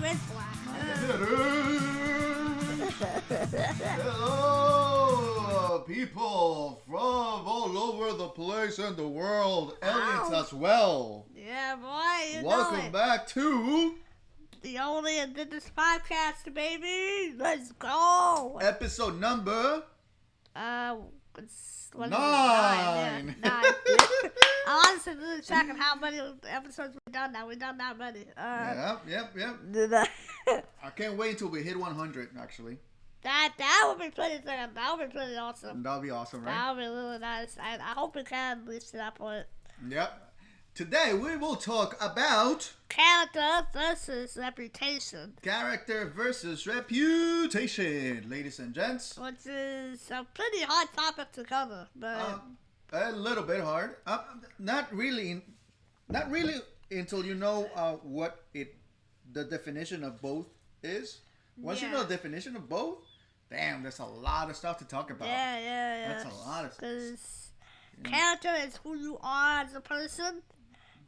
name is black. Hello, people from all over the place in the world, aliens as well. Yeah, boy, you Welcome know it. back to The only Invictus podcast, baby. Let's go. episode number What is it? 9. Yeah, 9. I honestly lose track of how many episodes we've done now. We've done that many. Yep. I can't wait until we hit 100, actually. That would be pretty good. That would be pretty awesome. That would be awesome, right? That would be really nice. I hope we can reach that point. Yep. Today, we will talk about Character versus reputation. character versus reputation, ladies and gents. Which is a pretty hard topic to cover, but A little bit hard. Not really until you know what the definition of both is. Once you know the definition of both, damn, there's a lot of stuff to talk about. Yeah. That's a lot of stuff. Because character is who you are as a person,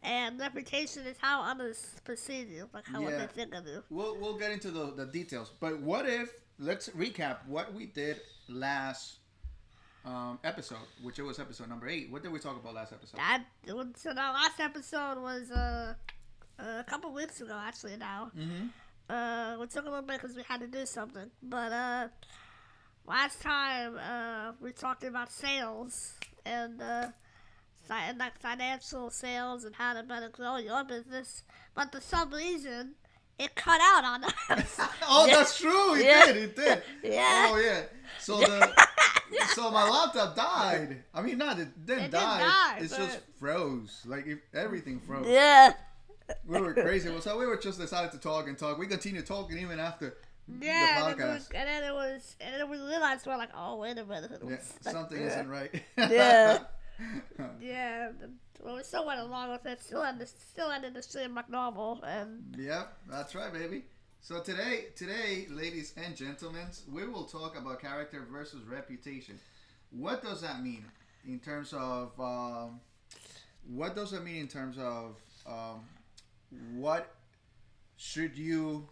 and reputation is how others perceive you, like how what they think of you. We'll get into the details. But what if, let's recap what we did last episode, which it was episode number 8. What did we talk about last episode? So the last episode was a couple weeks ago, actually, now. Mm-hmm. We took a little bit because we had to do something. But last time we talked about sales and like financial sales and how to better grow your business. But for some reason, it cut out on us. Oh, that's true. It did. Yeah. Oh, yeah. So so my laptop died. I mean, it didn't die. It just froze. Like everything froze. Yeah. We were crazy. So we were just decided to talk and talk. We continued talking even after the podcast. And then we realized we're like, oh, wait a minute. Something isn't right. Yeah. Yeah. Well, we still went along with it. Still ended the stream like normal. And yep, that's right, baby. So today, ladies and gentlemen, we will talk about character versus reputation. What does that mean in terms of what should you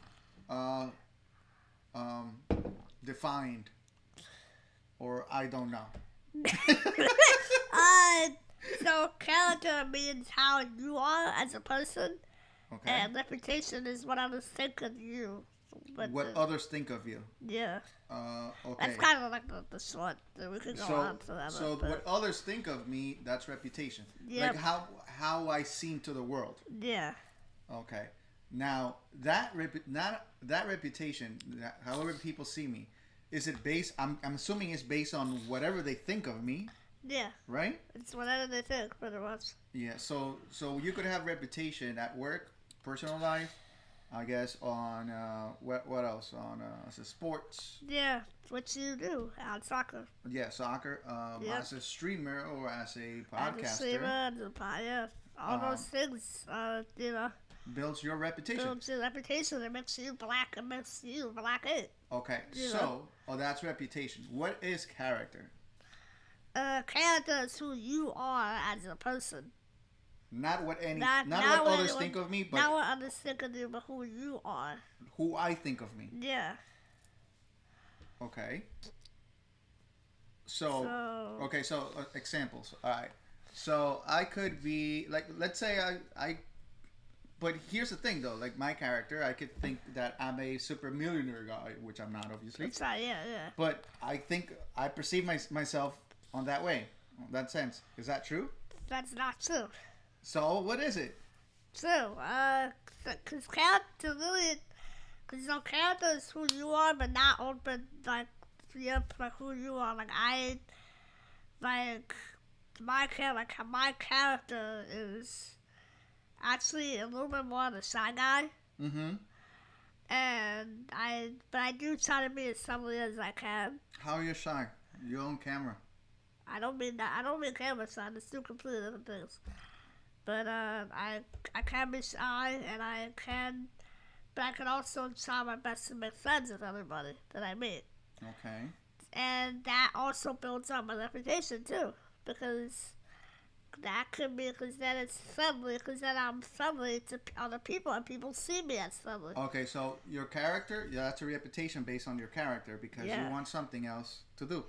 define, or I don't know. So character means how you are as a person, okay. And reputation is what others think of you. What others think of you. Yeah. Okay. That's kind of like the short. We could go on to that. So what others think of me, that's reputation. Yep. Like how I seem to the world. Yeah. Okay. Now that reputation, however people see me, is it based? I'm assuming it's based on whatever they think of me. Yeah. Right. It's whatever they think, pretty much. Yeah. So you could have reputation at work, personal life, I guess on what else on sports. Yeah, what you do on soccer. Yeah, soccer. As a streamer or as a podcaster. As a streamer, yeah. All those things, builds your reputation. Builds your reputation. It makes you black. It makes you black it. Okay, that's reputation. What is character? Character is who you are as a person. Not what what others think of me, but not what others think of you, but who you are. Who I think of me. Yeah. Okay. So examples. All right. So I could be like, let's say I. But here's the thing, though. Like my character, I could think that I'm a super millionaire guy, which I'm not, obviously. That's right. Yeah. But I think I perceive myself on that way, in that sense. Is that true? That's not true. So what is it? True. Because character really, because character is who you are, but not open like who you are. My character is actually a little bit more of a shy guy. Mm-hmm. But I do try to be as friendly as I can. How are you shy? You're on camera. I don't mean that. I don't mean camera shy. It's two completely different things. But I can be shy, but I can also try my best to make friends with everybody that I meet. Okay. And that also builds up my reputation too, because That could be because then it's friendly, because then I'm friendly to other people and people see me as friendly. Okay, so your character, yeah, that's a reputation based on your character because you want something else to do.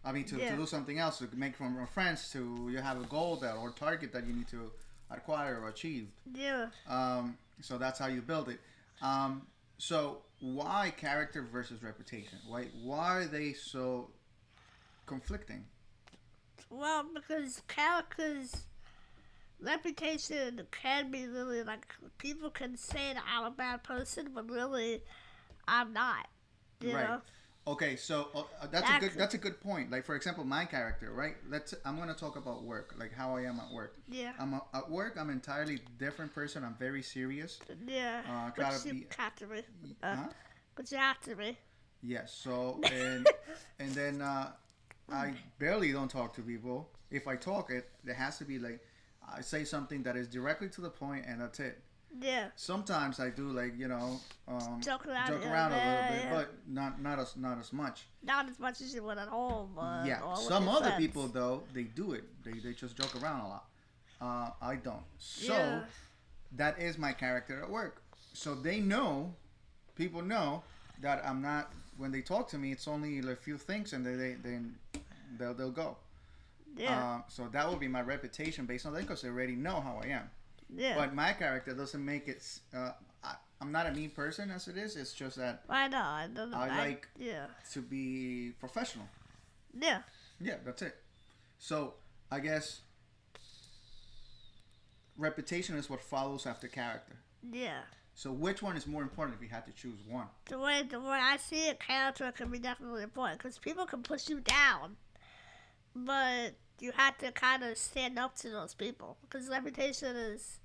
I mean, to do something else, to make from friends, to you have a goal that or target that you need to acquire or achieve. Yeah. So that's how you build it. So why character versus reputation? Why are they so conflicting? Well, because characters' reputation can be really like people can say that I'm a bad person, but really I'm not. You know? Okay, so that's a good point. Like for example, my character, right? I'm gonna talk about work, like how I am at work. Yeah. At work. I'm an entirely different person. I'm very serious. Yeah. Try Which to you be. have to be. Huh? But you have to be. Yes. So and then I barely don't talk to people. If I talk, there has to be like I say something that is directly to the point, and that's it. Yeah. Sometimes I do like joke around a little bit, but not as much. Not as much as you would at home. Yeah. Some other people though they do it. They just joke around a lot. I don't. So that is my character at work. So they know, people know that I'm not. When they talk to me, it's only a few things, and they'll go. Yeah. So that would be my reputation based on that because they already know how I am. Yeah. But my character doesn't make it. I'm not a mean person as it is. It's just that I know. I like to be professional. Yeah. Yeah, that's it. So I guess reputation is what follows after character. Yeah. So which one is more important if you had to choose one? The way I see it, character can be definitely important because people can push you down, but you have to kind of stand up to those people because reputation is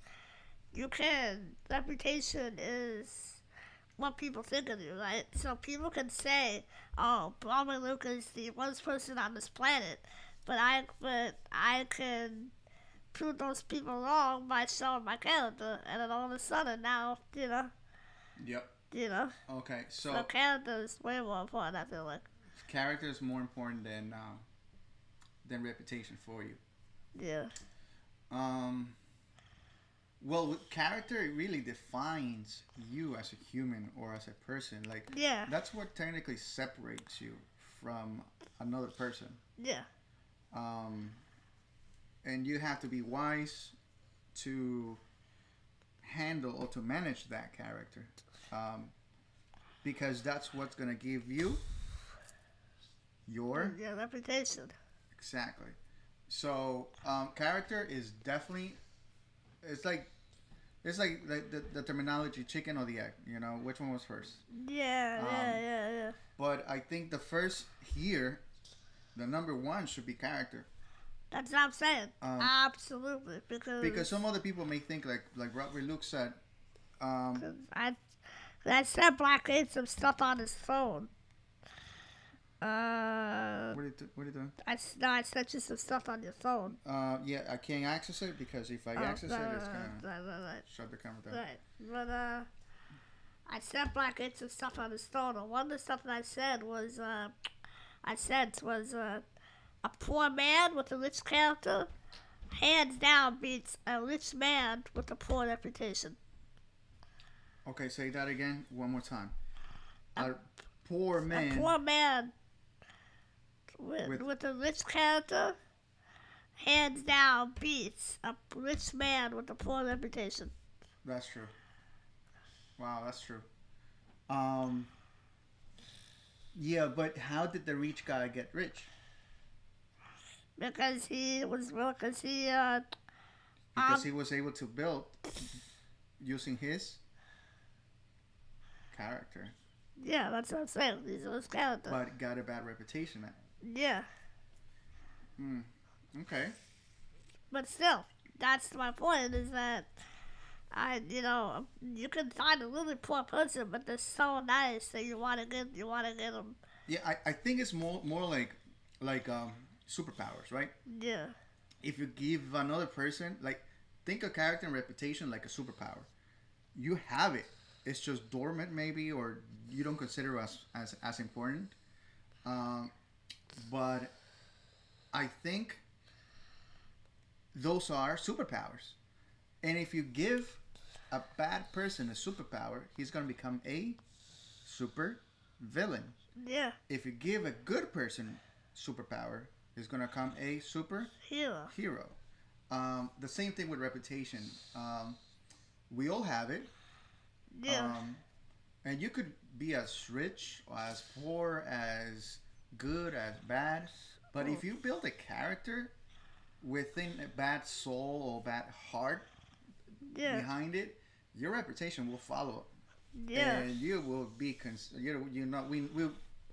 what people think of you, right? So people can say, "Oh, Brahma Luke is the worst person on this planet," but I can prove those people wrong by showing my character, and then all of a sudden now, Yep. Okay, so character is way more important. I feel like character is more important than reputation for you. Yeah. Well, character really defines you as a human or as a person. Like, that's what technically separates you from another person. Yeah. And you have to be wise to handle or to manage that character, because that's what's gonna give you your reputation. Exactly. So character is definitely it's like the terminology chicken or the egg. You know, which one was first? Yeah. But I think the first here, the number one should be character. That's what I'm saying. Absolutely, because some other people may think like Robert Luke said. I said Black ate some stuff on his phone. What are you doing? I sent you some stuff on your phone. Yeah, I can't access it because if I access it, it's gonna shut the camera down. Right, but I said Black ate some stuff on his phone, and one of the stuff that I said was a poor man with a rich character, hands down beats a rich man with a poor reputation. Okay, say that again one more time. A poor man. A poor man with a rich character, hands down beats a rich man with a poor reputation. That's true. Wow, that's true. Yeah, but how did the rich guy get rich? Because he was he was able to build using his character. Yeah, that's what I'm saying. He's his character. But got a bad reputation. Yeah. Okay. But still, that's my point. Is that you can find a really poor person, but they're so nice that you want to get them. Yeah, I think it's more like superpowers, right? Yeah. If you give another person, like, think of character and reputation like a superpower. You have it. It's just dormant, maybe, or you don't consider it as important. But I think those are superpowers. And if you give a bad person a superpower, he's going to become a super villain. Yeah. If you give a good person superpower, he's going to become a super hero. The same thing with reputation. We all have it. Yeah. And you could be as rich or as poor, as good, as bad. But if you build a character within a bad soul or bad heart behind it, your reputation will follow. Yeah. And you will be, you know, we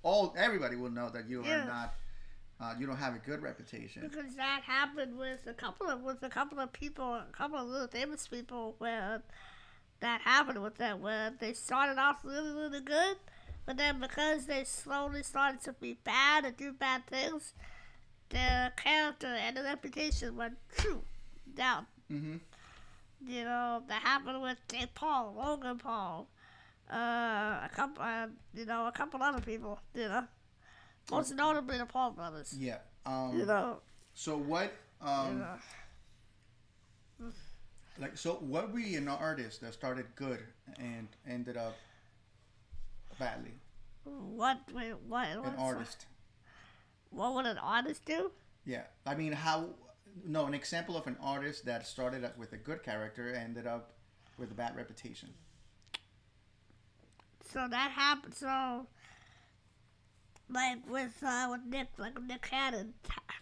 all, everybody will know that you are not, you don't have a good reputation. Because that happened with a couple of people, a couple of little famous people, where that happened with them, where they started off really, really good, but then because they slowly started to be bad and do bad things, their character and their reputation went down. Mm-hmm. You know, that happened with Jake Paul, Logan Paul, a couple other people. You know, most notably the Paul brothers. Yeah. You know. So what? Like, so what were an artist that started good and ended up badly? What? An artist. What would an artist do? Yeah, I mean, how? No, an example of an artist that started up with a good character and ended up with a bad reputation. So that happened. So, like with Nick Cannon,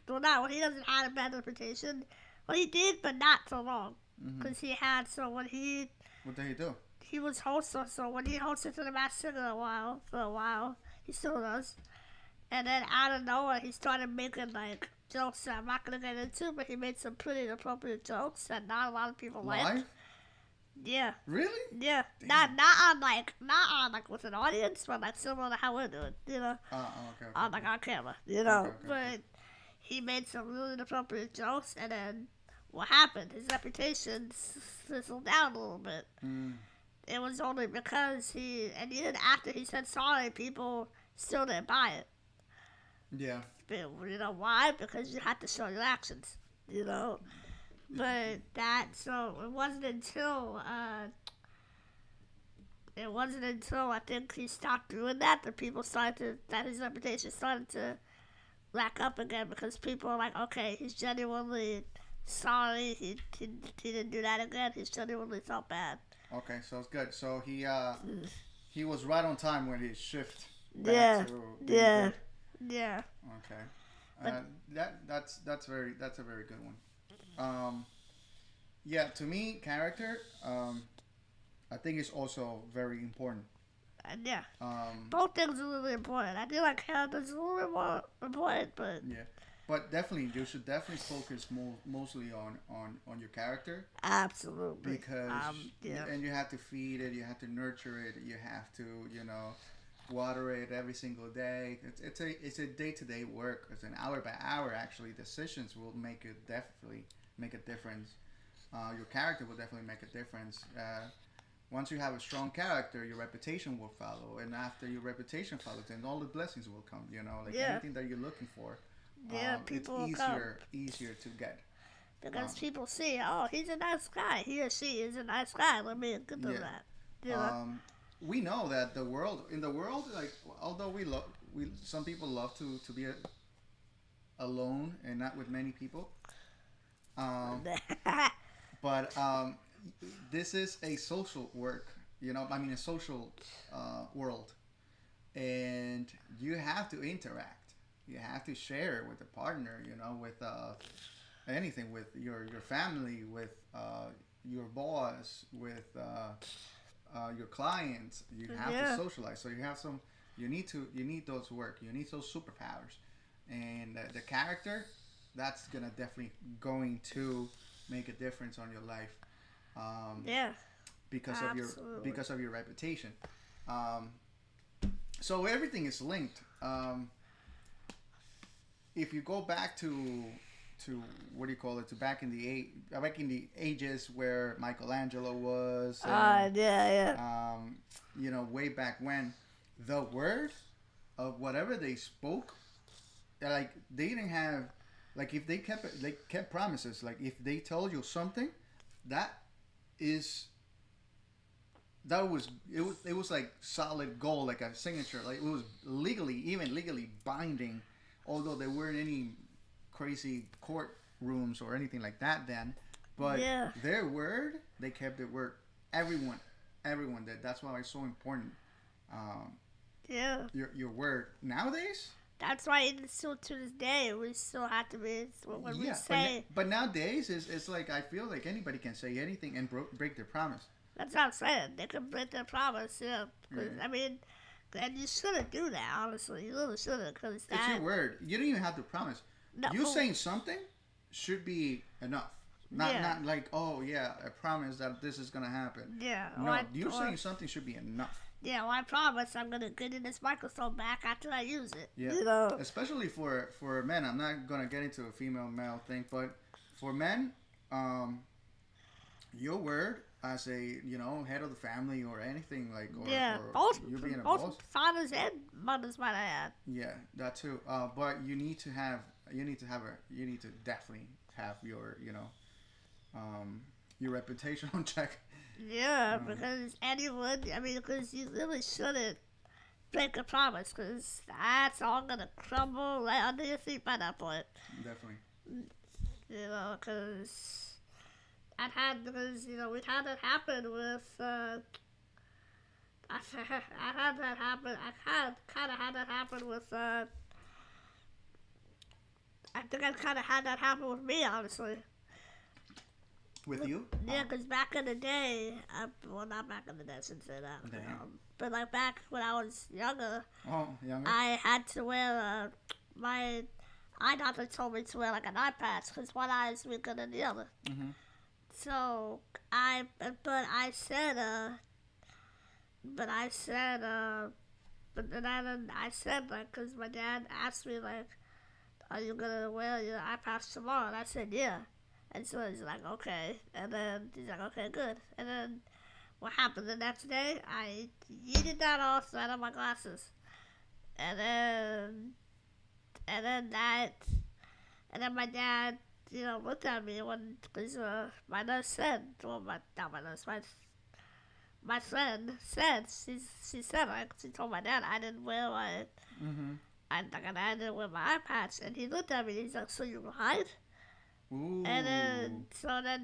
well, not when he doesn't have a bad reputation. Well, he did, but not so long. Because he had, so when he... What did he do? He was host, so when he hosted for the Masked Singer for a while, he still does. And then out of nowhere, he started making, like, jokes that I'm not going to get into, but he made some pretty inappropriate jokes that not a lot of people liked. Yeah. Really? Yeah. Not on like with an audience, but like similar to how we're doing, you know? Okay. On like on camera, you know? Okay. But he made some really inappropriate jokes, and then what happened? His reputation fizzled down a little bit. It was only because even after he said sorry, people still didn't buy it. Yeah. But you know why? Because you had to show your actions, you know? But so it wasn't until I think he stopped doing that people that his reputation started to rack up again, because people are like, okay, he's genuinely sorry, he didn't do that again, he genuinely felt bad. Okay, so it's good. So he was right on time when he shift back to being good. Yeah. Okay. That's a very good one. Yeah, to me, character, I think is also very important. Yeah. Both things are really important. I feel like character's a little bit more important, but yeah. But definitely, you should definitely focus mostly on your character. Absolutely. Because and you have to feed it, you have to nurture it, you have to water it every single day. It's a day-to-day work. It's an hour by hour actually. Decisions will definitely make a difference. Your character will definitely make a difference. Once you have a strong character, your reputation will follow, and after your reputation follows, then all the blessings will come. Anything that you're looking for. People it's easier to get. Because people see, oh, he's a nice guy. He or she is a nice guy. Let me give them that. We know that in the world, like, although some people love to be alone and not with many people. But this is a social work, a social world, and you have to interact. You have to share with a partner, with anything, with your family, with your boss, with your clients. You have to socialize. So you need those work. You need those superpowers, and the character, that's definitely going to make a difference on your life. Because of your reputation. So everything is linked. If you go back to what do you call it? To back in the ages where Michelangelo was. Way back when, the word of whatever they spoke, like they didn't have Like if they kept promises. Like if they told you something, that is it was like solid gold, like a signature. Like it was even legally binding, although there weren't any crazy court rooms or anything like that then. But Yeah. their word, they kept their word. Everyone did. That's why it's so important. Um, Yeah. your word nowadays. That's why even still to this day we still have to be when we Yeah, say. but nowadays it's like I feel like anybody can say anything and break their promise. That's what I'm saying. They can break their promise. Yeah. 'Cause, Yeah. I mean, and you shouldn't do that. Honestly, you really shouldn't. Because It's your word. You don't even have to promise. No, You saying something should be enough. Not like, oh yeah, I promise that this is gonna happen. Yeah. No, you saying something should be enough. Yeah, well, I promise I'm gonna get in this microphone back after I use it. Yeah. You know. Especially for men. I'm not gonna get into a female male thing, but for men, your word as a head of the family or anything like or both you being a both boss. fathers and mothers might I add. Yeah, that too. But you need to definitely have your your reputation on check. Yeah, because because you really shouldn't break a promise, because that's all gonna crumble right under your feet by that point. Definitely. Because we've had that happen with. I had that happen. I kind of had that happen with. I think I kind of had that happen with me, honestly. With you? Yeah, because back in the day, well, not back in the day, I shouldn't say that. But like back when I was younger, I had to wear my eye doctor told me to wear like an eye patch because one eye is weaker than the other. Mm-hmm. So I said like, because my dad asked me like, are you gonna wear your eye patch tomorrow? And I said yeah. And so he's like, okay. And then he's like, okay, good. And then what happened the next day? I yeeted that off out of my glasses. And then my dad, looked at me because my nurse said, well, not my nurse, my friend said, she said, like, she told my dad I didn't wear my, I didn't wear my eye patch. And he looked at me and he's like, so you lied? Ooh. And then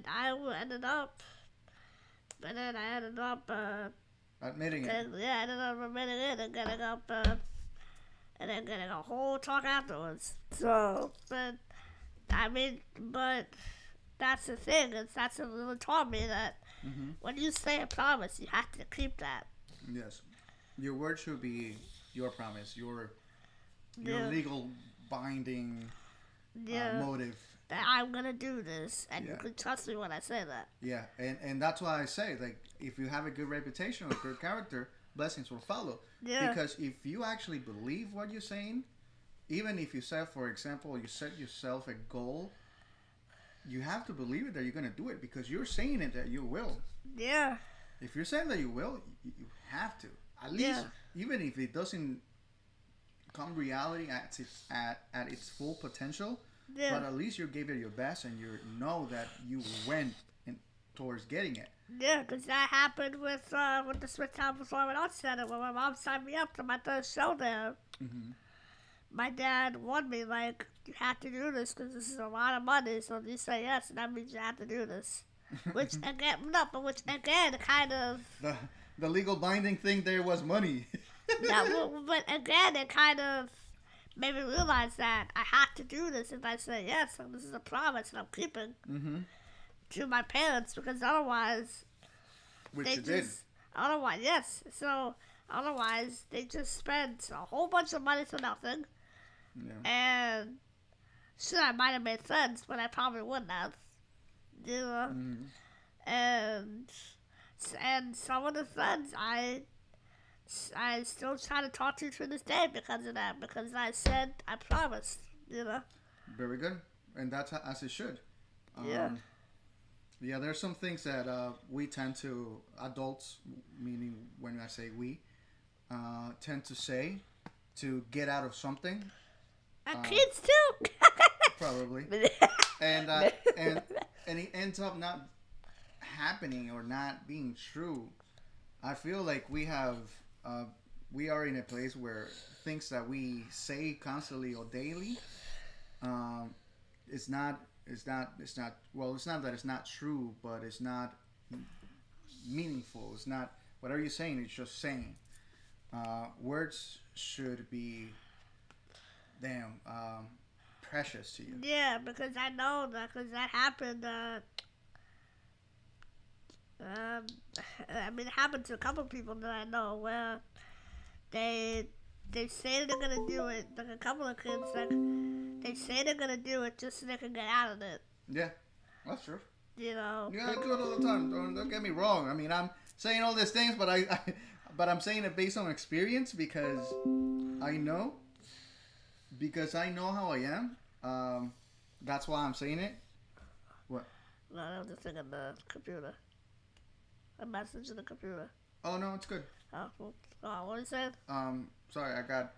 I ended up admitting it. Yeah, I ended up admitting it and getting up and then getting a whole talk afterwards. So, but that's the thing. That's what really taught me that when you say a promise, you have to keep that. Yes, your word should be your promise, your legal binding motive. That I'm gonna do this, and you can trust me when I say that. Yeah, and that's why I say, like, if you have a good reputation or good character, blessings will follow. Yeah. Because if you actually believe what you're saying, even if you set, for example, you set yourself a goal, you have to believe it that you're gonna do it because you're saying it that you will. Yeah. If you're saying that you will, you have to. At least, even if it doesn't come reality at its full potential. Yeah. But at least you gave it your best, and you know that you went towards getting it. Yeah, because that happened with the Smithtown Performing Arts Center when my mom signed me up for my first show there. Mm-hmm. My dad warned me, like, you have to do this because this is a lot of money. So if you say yes, that means you have to do this. Which again, kind of the legal binding thing there was money. but again, it kind of made me realize that I have to do this if I say yes, and this is a promise that I'm keeping to my parents, because otherwise, which you did. Otherwise, yes. So otherwise, they just spent a whole bunch of money for nothing. Yeah. And sure, I might have made sense, but I probably wouldn't have. And some of the friends I still try to talk to this day because of that, because I said I promised, Very good, and that's as it should. Yeah, there's some things that we tend to, adults, meaning when I say we, tend to say to get out of something. Kids too. probably, and and and it ends up not happening or not being true. I feel like we are in a place where things that we say constantly or daily, um, it's not that it's not true, but it's not meaningful. It's not whatever you're saying. It's just saying. Words should be damn precious to you. Yeah, because I know that because that happened. Um, I mean, it happened to a couple people that I know where they they say they're gonna do it. Like a couple of kids, like they say they're gonna do it just so they can get out of it. Yeah, that's true. You know. Yeah, I do it all the time. Don't get me wrong. I mean, I'm saying all these things, but but I'm saying it based on experience I know, because I know how I am. That's why I'm saying it. What? No, I was just thinking the computer. A message in the computer. Oh no, it's good. What you said? Sorry, I got.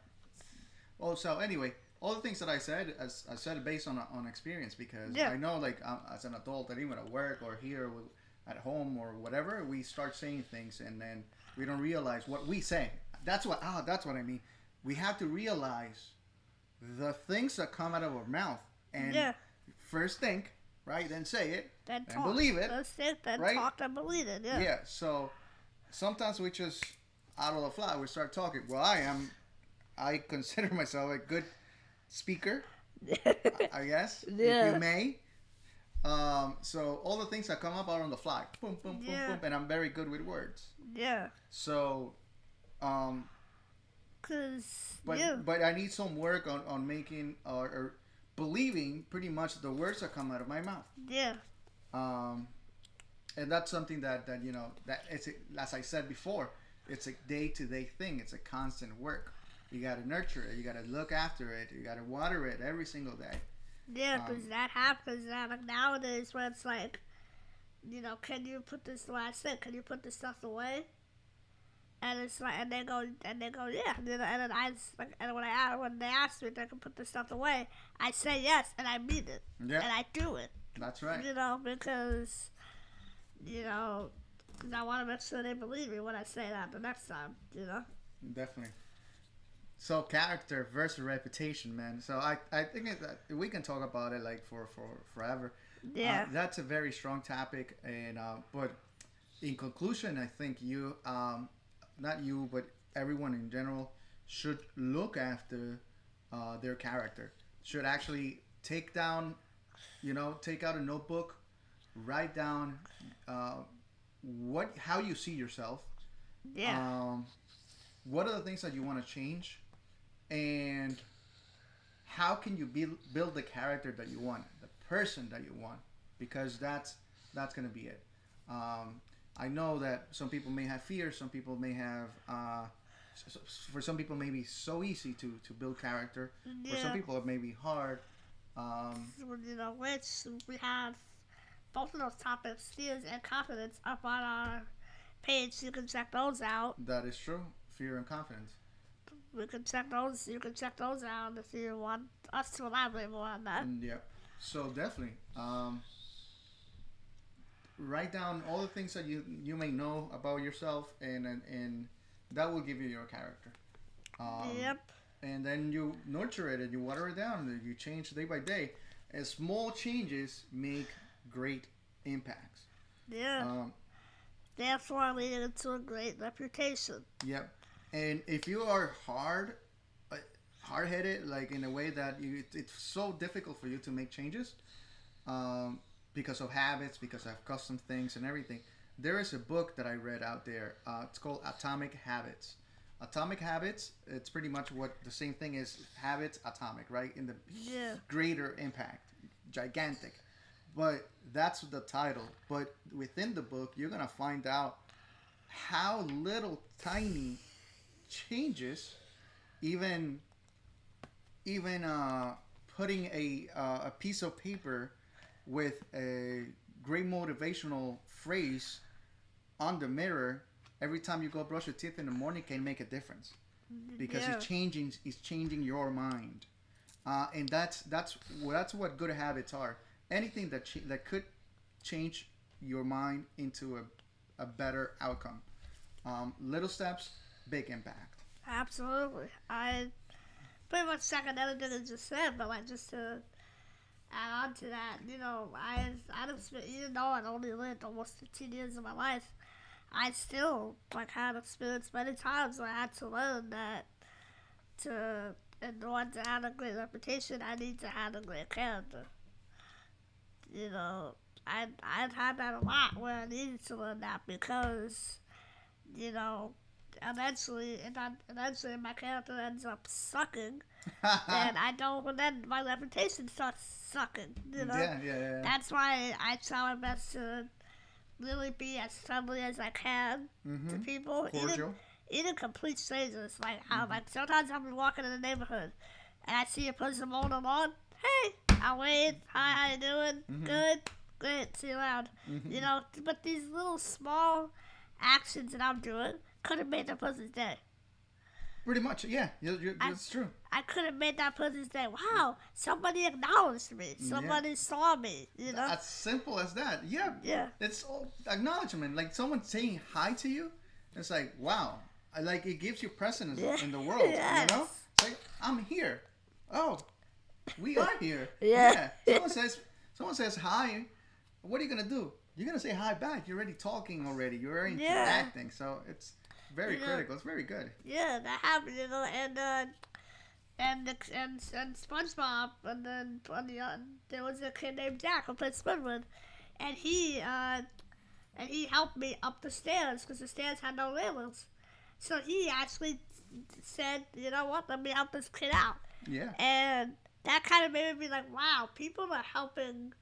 Oh, so anyway, all the things that I said, I said it based on experience, because Yeah. I know, like, as an adult, that even at work or here at home or whatever, we start saying things and then we don't realize what we say. That's what I mean. We have to realize the things that come out of our mouth and Yeah. first think, right, then say it, Then and talk. believe it, Let's think, then right? talk, then believe it. Yeah. Yeah. So sometimes we just out of the fly we start talking. Well, I consider myself a good speaker, I guess, Yeah. if you may. So all the things that come up are on the fly, boom, boom, boom, Yeah. boom, and I'm very good with words. Yeah. So, Cause but yeah. but I need some work on making or believing pretty much the words that come out of my mouth. Yeah. And that's something that that it's as I said before, it's a day-to-day thing. It's a constant work. You got to nurture it. You got to look after it. You got to water it every single day. Yeah, because that happens like nowadays where it's like, can you put this, like I said, can you put this stuff away? And it's like, and they go, yeah. And then and when they ask me if they can put this stuff away, I say yes, and I mean it. Yeah. And I do it. That's right. Because, because I want to make sure they believe me when I say that the next time, Definitely. So character versus reputation, man. So I think that we can talk about it like for forever. Yeah. That's a very strong topic, and but in conclusion, I think not you, but everyone in general should look after their character. Should actually take out a notebook, write down how you see yourself. Yeah. What are the things that you want to change, and how can you build the character that you want, the person that you want, because that's going to be it. I know that some people may have fear, some people may have for some people may be so easy to build character. Yeah. For some people it may be hard. Which we have both of those topics, fears and confidence, up on our page. You can check those out. That is true. Fear and confidence. We can check those. You can check those out if you want us to elaborate more on that. Yep. So definitely, write down all the things that you may know about yourself, and that will give you your character. Yep. And then you nurture it and you water it down and you change day by day. And small changes make great impacts. Yeah. Therefore, leading to a great reputation. Yep. And if you are hard-headed, like in a way that it's so difficult for you to make changes, because of habits, because of custom things and everything, there is a book that I read out there. It's called Atomic Habits. Atomic Habits, it's pretty much what the same thing is. Habits, atomic, right? In the greater impact, gigantic. But that's the title. But within the book, you're going to find out how little tiny changes, even putting a piece of paper with a great motivational phrase on the mirror every time you go brush your teeth in the morning can make a difference, because it's changing your mind. And that's what good habits are. Anything that could change your mind into a better outcome. Little steps, big impact. Absolutely. I pretty much second everything you just said, but like just to add on to that, I don't even though I only lived almost 15 years of my life, I still like had experienced many times where I had to learn that in order to have a great reputation, I need to have a great character. I'd had that a lot where I needed to learn that because, you know, eventually my character ends up sucking, and I don't, and then my reputation starts sucking. Yeah. That's why I try my best to really be as friendly as I can to people, Cordial. even complete strangers. Like how, like sometimes I'll be walking in the neighborhood, and I see a person mowing the lawn. Hey, I'll wave. Hi, how you doing? Good, great. See you around. But these little small actions that I'm doing could have made that person's day. Pretty much, yeah. That's true. I could have made that person's day. Wow, somebody acknowledged me. Somebody saw me. As simple as that. Yeah. Yeah. It's all acknowledgement. Like someone saying hi to you. It's like, wow. Like it gives you presence in the world. Yes. It's like, I'm here. Oh, we are here. Yeah. Someone says hi. What are you gonna do? You're gonna say hi back. You're already talking already. You're already interacting. So it's very critical. It's very good. Yeah, that happened. And SpongeBob, and then there was a kid named Jack who played Squidward, and he helped me up the stairs because the stairs had no railings. So he actually said, you know what, let me help this kid out. Yeah. And that kind of made me be like, wow, people are helping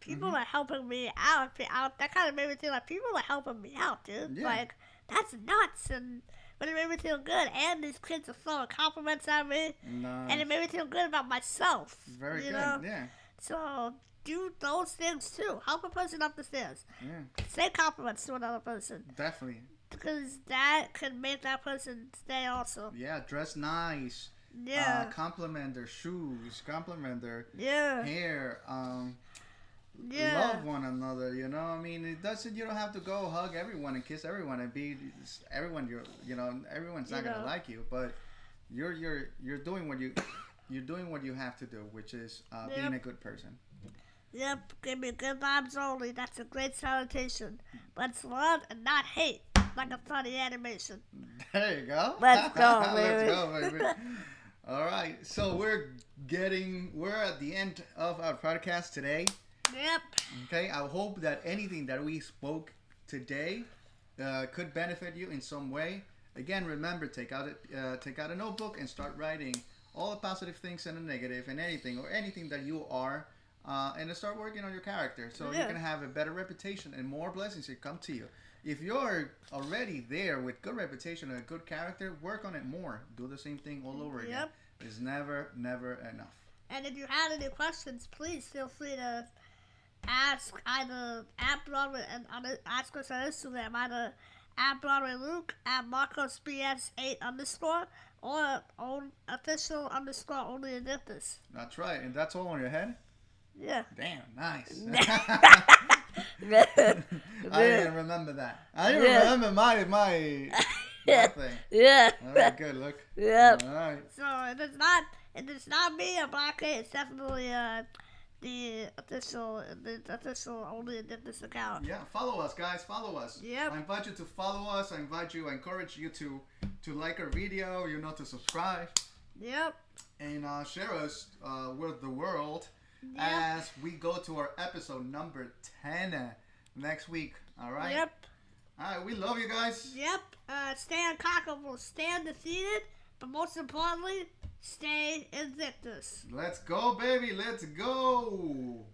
me out. That kind of made me feel like people are helping me out, dude. Yeah. Like, that's nuts. But it made me feel good. And these kids are throwing compliments at me. Nice. And it made me feel good about myself. Very good, yeah. So do those things too. Help a person up the stairs. Yeah. Say compliments to another person. Definitely. Because that could make that person stay also. Yeah, dress nice. Yeah. Compliment their shoes. Compliment their Yeah. hair. Yeah. Love one another. I mean, it doesn't. You don't have to go hug everyone and kiss everyone and be everyone. Everyone's not gonna like you, but you're doing what you have to do, which is being a good person. Yep, give me good vibes only. That's a great salutation. Let's love and not hate, like a funny animation. There you go. Let's go, baby. Let's go, baby. All right, so we're at the end of our podcast today. Yep. Okay, I hope that anything that we spoke today could benefit you in some way. Again, remember, take out a notebook and start writing all the positive things and the negative and anything that you are. And to start working on your character so you can have a better reputation and more blessings will come to you. If you're already there with good reputation and a good character, work on it more. Do the same thing all over again. It's never enough. And if you have any questions, please feel free to ask either at Broadway and ask us on Instagram, either at Broadway Luke, at MarcosBS8_ or on official_only Invictus. That's right, and that's all on your head? Yeah. Damn, nice. I didn't remember that. I didn't remember my thing. Yeah. All right, good. Look. Yep. All right. So it's not me or Black A. It's definitely the official only Invictus account. Yeah, follow us, guys. Follow us. Yep. I invite you to follow us. I encourage you to like our video. To subscribe. Yep. And share us with the world. Yep. As we go to our episode number 10 next week. All right? Yep. All right, we love you guys. Yep. Stay unconquerable, stay undefeated, but most importantly, stay Invictus. Let's go, baby. Let's go.